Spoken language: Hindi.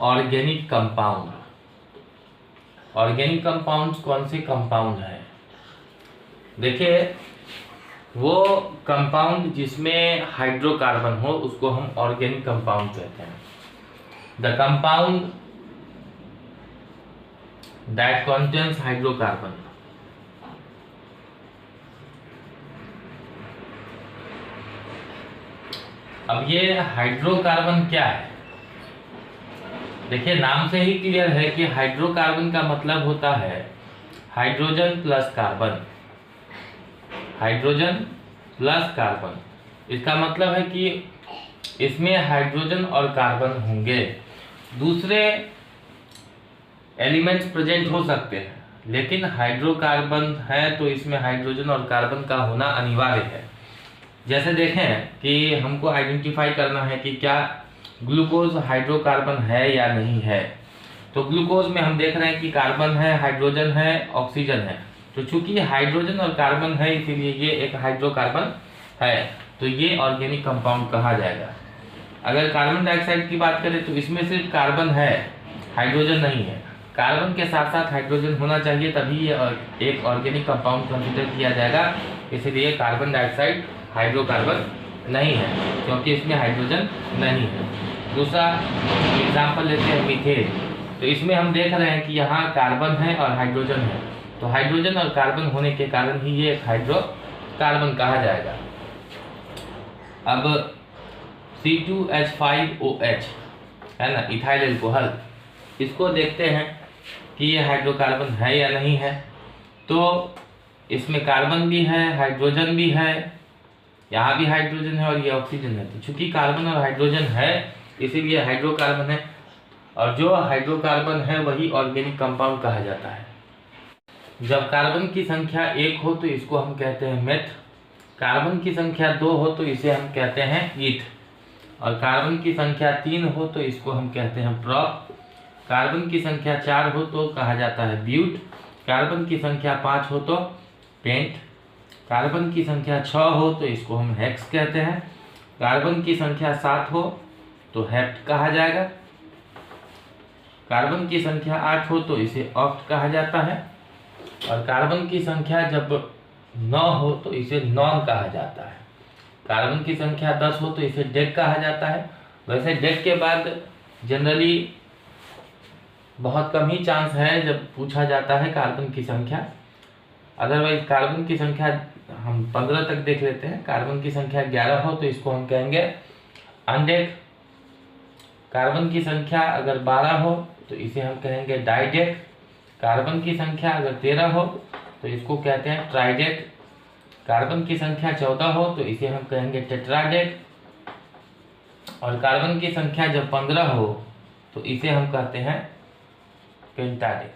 Organic compound. ऑर्गेनिक कंपाउंड कौन से कंपाउंड है? देखिए, वो कंपाउंड जिसमें हाइड्रोकार्बन हो उसको हम ऑर्गेनिक कंपाउंड कहते हैं। The compound that contains hydrocarbon. अब ये हाइड्रोकार्बन क्या है? देखिए, नाम से ही क्लियर है कि हाइड्रोकार्बन का मतलब होता है hydrogen plus carbon. Hydrogen plus carbon, इसका मतलब है कि इसमें हाइड्रोजन और कार्बन होंगे। दूसरे एलिमेंट्स प्रेजेंट हो सकते हैं, लेकिन हाइड्रोकार्बन है तो इसमें हाइड्रोजन और कार्बन का होना अनिवार्य है। जैसे देखें कि हमको आइडेंटिफाई करना है कि क्या ग्लूकोज हाइड्रोकार्बन है या नहीं है। तो ग्लूकोज में हम देख रहे हैं कि कार्बन है, हाइड्रोजन है, ऑक्सीजन है। तो चूंकि हाइड्रोजन और कार्बन है इसीलिए ये एक हाइड्रोकार्बन है, तो ये ऑर्गेनिक कंपाउंड कहा जाएगा। अगर कार्बन डाइऑक्साइड की बात करें तो इसमें सिर्फ कार्बन है, हाइड्रोजन नहीं है। कार्बन के साथ साथ हाइड्रोजन होना चाहिए, तभी ये एक ऑर्गेनिक कंपाउंड कंसिडर किया जाएगा। इसीलिए कार्बन डाइऑक्साइड हाइड्रोकार्बन नहीं है, क्योंकि इसमें हाइड्रोजन नहीं है। दूसरा एग्जाम्पल लेते हैं मीथेन। तो इसमें हम देख रहे हैं कि यहाँ कार्बन है और हाइड्रोजन है, तो हाइड्रोजन और कार्बन होने के कारण ही ये हाइड्रोकार्बन कहा जाएगा। अब C2H5OH है ना, इथाइल एल्कोहल, इसको देखते हैं कि ये हाइड्रोकार्बन है या नहीं है। तो इसमें कार्बन भी है, हाइड्रोजन भी है, यहाँ भी हाइड्रोजन है और ये ऑक्सीजन है। तो चूंकि कार्बन और हाइड्रोजन है इसीलिए हाइड्रोकार्बन है, और जो हाइड्रोकार्बन है वही ऑर्गेनिक कंपाउंड कहा जाता है। जब कार्बन की संख्या 1 हो तो इसको हम कहते हैं मेथ, कार्बन की संख्या 2 हो तो इसे हम कहते हैं ईथ, और कार्बन की संख्या 3 हो तो इसको हम कहते हैं प्रॉप, कार्बन की संख्या 4 हो तो कहा जाता है ब्यूट, कार्बन की संख्या 5 हो तो पेंट, कार्बन की संख्या 6 हो तो इसको हम हेक्स कहते हैं, कार्बन की संख्या 7 हो तो हेप्ट कहा जाएगा, कार्बन की संख्या 8 हो तो इसे ऑक्ट कहा जाता है, और कार्बन की संख्या जब 9 हो तो इसे नॉन कहा जाता है। कार्बन की संख्या 10 हो तो इसे डेक कहा जाता है। वैसे डेक के बाद जनरली बहुत कम ही चांस है जब पूछा जाता है कार्बन की संख्या। अदरवाइज कार्बन की संख्या हम 15 तक देख लेते हैं। कार्बन की संख्या 11 हो तो इसको हम कहेंगे अनडेक, कार्बन की संख्या अगर 12 हो तो इसे हम कहेंगे डाइडेक, कार्बन की संख्या अगर 13 हो तो इसको कहते हैं ट्राइडेक, कार्बन की संख्या 14 हो तो इसे हम कहेंगे टेट्राडेक, और कार्बन की संख्या जब 15 हो तो इसे हम कहते हैं पेंटाडेक।